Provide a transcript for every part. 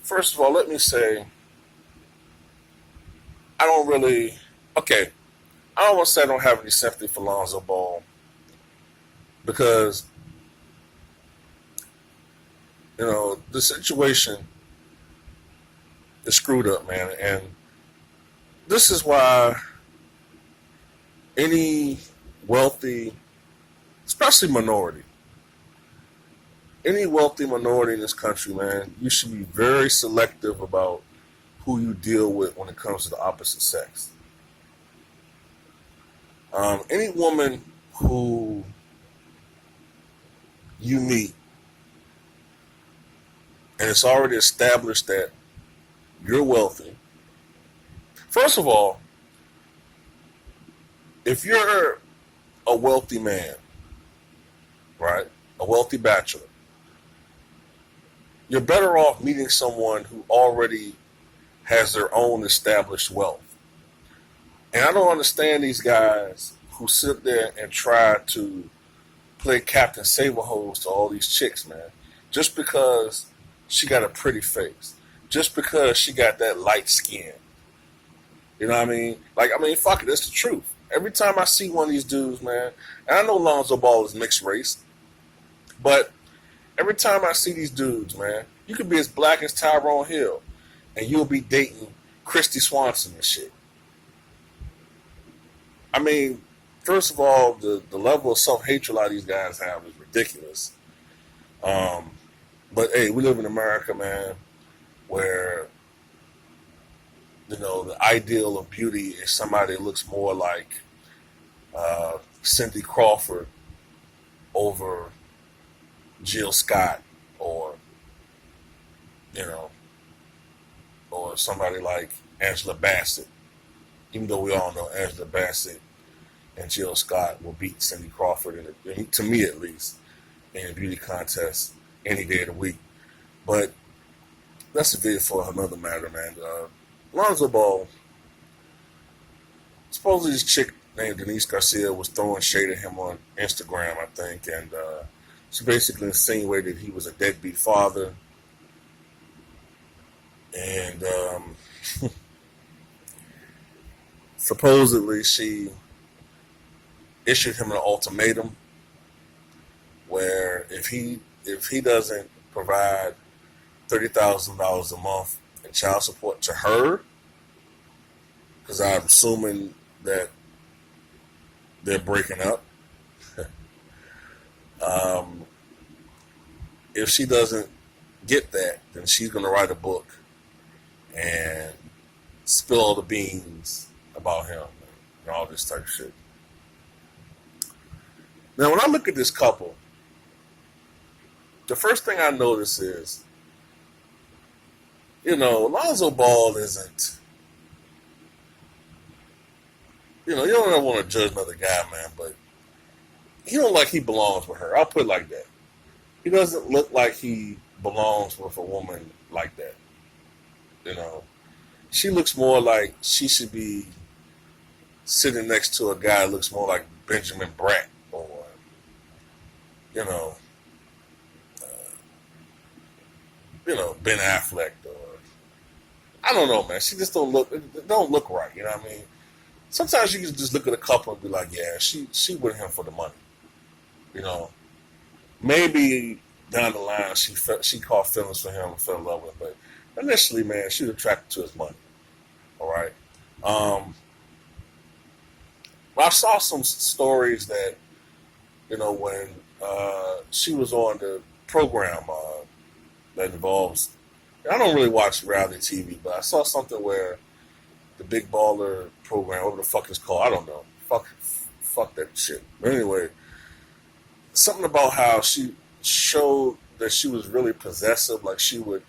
First of all, let me say I don't really. Okay, I don't want to say I don't have any sympathy for Lonzo Ball because the situation is screwed up, man, and this is why any wealthy, especially minority, any wealthy minority in this country, man, you should be very selective about who you deal with when it comes to the opposite sex. Any woman who you meet and it's already established that you're wealthy. First of all, if you're a wealthy man, right, a wealthy bachelor, you're better off meeting someone who already has their own established wealth. And I don't understand these guys who sit there and try to play Captain Saberhose to all these chicks, man. Just because she got a pretty face. Just because she got that light skin. You know what I mean? Fuck it, it's the truth. Every time I see one of these dudes, man, and I know Lonzo Ball is mixed race, but every time I see these dudes, man, you could be as black as Tyrone Hill, and you'll be dating Christy Swanson and shit. I mean, first of all, the level of self-hatred a lot of these guys have is ridiculous. But hey, we live in America, man, where the ideal of beauty is somebody that looks more like Cindy Crawford over Jill Scott, or or somebody like Angela Bassett. Even though we all know Angela Bassett and Jill Scott will beat Cindy Crawford, to me at least, in a beauty contest any day of the week. But that's a video for another matter, man. Lonzo Ball, supposedly this chick named Denise Garcia was throwing shade at him on Instagram, I think, and she basically insinuated he was a deadbeat father. And supposedly she issued him an ultimatum where if he doesn't provide $30,000 a month in child support to her, because I'm assuming that they're breaking up. If she doesn't get that, then she's going to write a book and spill all the beans about him and all this type of shit. Now, when I look at this couple, the first thing I notice is, Lonzo Ball isn't, you don't ever want to judge another guy, man, but he don't like he belongs with her. I'll put it like that. He doesn't look like he belongs with a woman like that. She looks more like she should be sitting next to a guy that looks more like Benjamin Bratt, or, Ben Affleck, or I don't know, man. She just don't look right. You know what I mean? Sometimes you can just look at a couple and be like, yeah, she with him for the money. Maybe down the line she caught feelings for him and fell in love with him, but initially, man, she was attracted to his money. All right. I saw some stories that when she was on the program that involves. I don't really watch reality TV, but I saw something where the Big Baller program, whatever the fuck it's called, I don't know. Fuck that shit. But anyway, something about how she showed that she was really possessive, like she would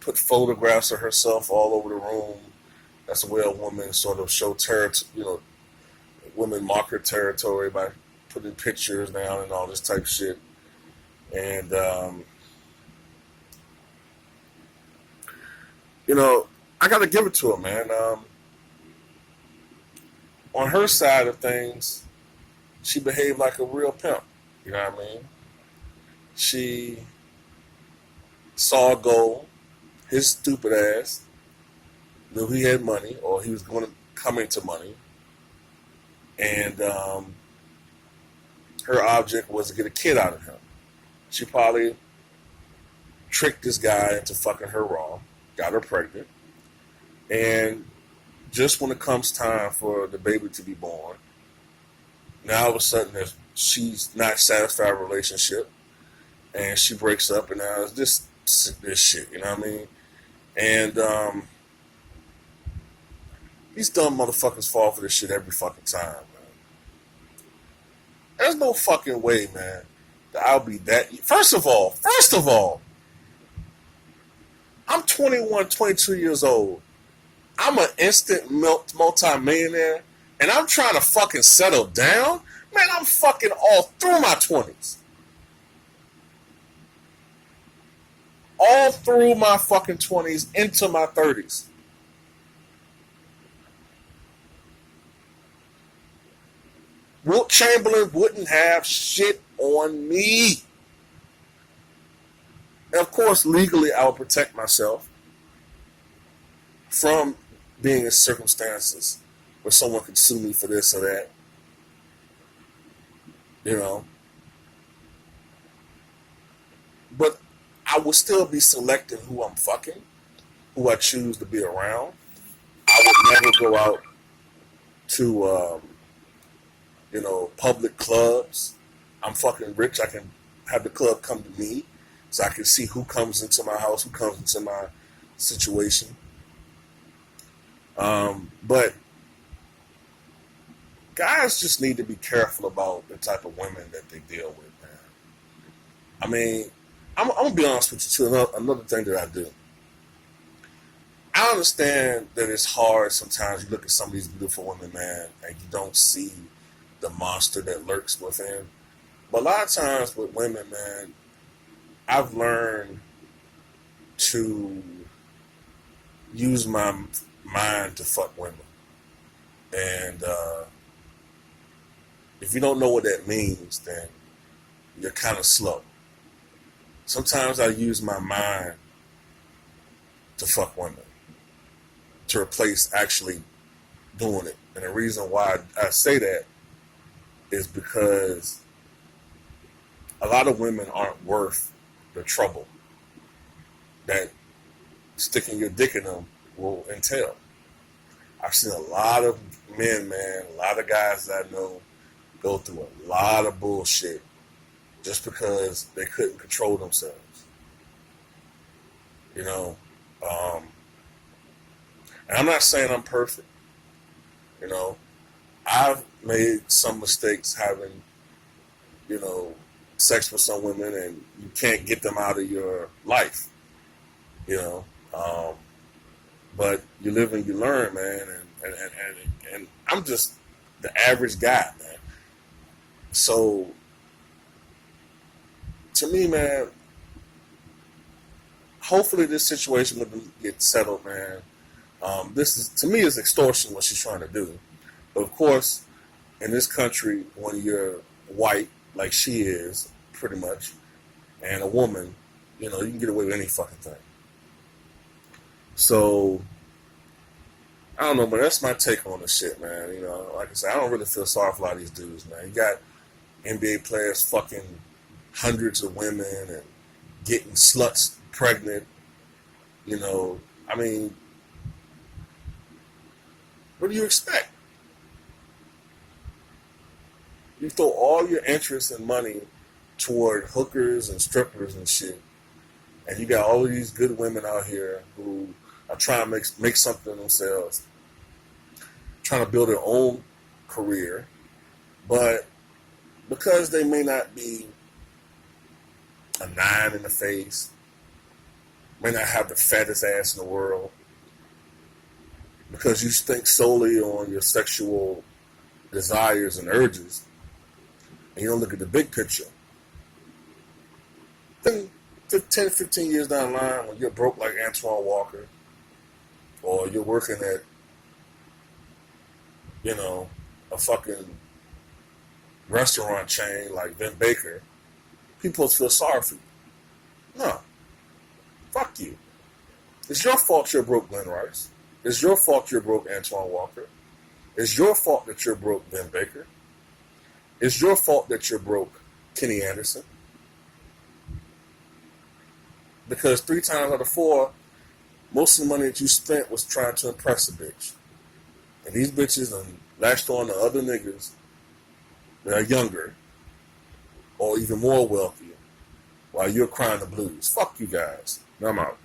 put photographs of herself all over the room. That's the way a woman sort of show women mark her territory by putting pictures down and all this type of shit. And I got to give it to her, man. On her side of things, she behaved like a real pimp. You know what I mean? She saw a goal, his stupid ass knew he had money, or he was going to come into money, and her object was to get a kid out of him. She probably tricked this guy into fucking her raw, got her pregnant, and just when it comes time for the baby to be born, now all of a sudden she's not satisfied with the relationship, and she breaks up, and now it's this shit, you know what I mean? And these dumb motherfuckers fall for this shit every fucking time, man. There's no fucking way, man, that I'll be that. First of all, I'm 21, 22 years old. I'm an instant multi-millionaire, and I'm trying to fucking settle down? Man, I'm fucking all through my 20s. All through my fucking 20s into my 30s. Wilt Chamberlain wouldn't have shit on me. And of course, legally, I would protect myself from being in circumstances where someone could sue me for this or that. You know. But I would still be selecting who I'm fucking, who I choose to be around. I would never go out to, public clubs. I'm fucking rich. I can have the club come to me so I can see who comes into my house, who comes into my situation. But guys just need to be careful about the type of women that they deal with, man. I mean, I'm going to be honest with you, too. Another thing that I do. I understand that it's hard sometimes. You look at some of these beautiful women, man, and you don't see the monster that lurks within. But a lot of times with women, man, I've learned to use my mind to fuck women. And if you don't know what that means, then you're kind of slow. Sometimes I use my mind to fuck women, to replace actually doing it. And the reason why I say that is because a lot of women aren't worth the trouble that sticking your dick in them will entail. I've seen a lot of men, man, a lot of guys that I know go through a lot of bullshit just because they couldn't control themselves. You know, and I'm not saying I'm perfect. You know, I've made some mistakes having, sex with some women, and you can't get them out of your life. But you live and you learn, man, and I'm just the average guy, man. So, to me, man, hopefully this situation will get settled, man. This is, to me, is extortion what she's trying to do. But of course, in this country, when you're white, like she is, pretty much, and a woman, you can get away with any fucking thing. So, I don't know, but that's my take on the shit, man. Like I said, I don't really feel sorry for a lot of these dudes, man. You got NBA players fucking hundreds of women and getting sluts pregnant. I mean, what do you expect? You throw all your interest and money toward hookers and strippers and shit, and you got all of these good women out here who are trying to make something of themselves, trying to build their own career, but because they may not be a 9 in the face, may not have the fattest ass in the world, because you think solely on your sexual desires and urges, and you don't look at the big picture. Then 10, 15 years down the line, when you're broke like Antoine Walker, or you're working at, a fucking restaurant chain like Vin Baker, people feel sorry for you. No. Fuck you. It's your fault you're broke Glenn Rice. It's your fault you're broke Antoine Walker. It's your fault that you're broke Ben Baker. It's your fault that you're broke Kenny Anderson. Because 3 times out of 4, most of the money that you spent was trying to impress a bitch. And these bitches latched on to other niggas that are younger or even more wealthy while you're crying the blues. Fuck you guys. Now I'm out.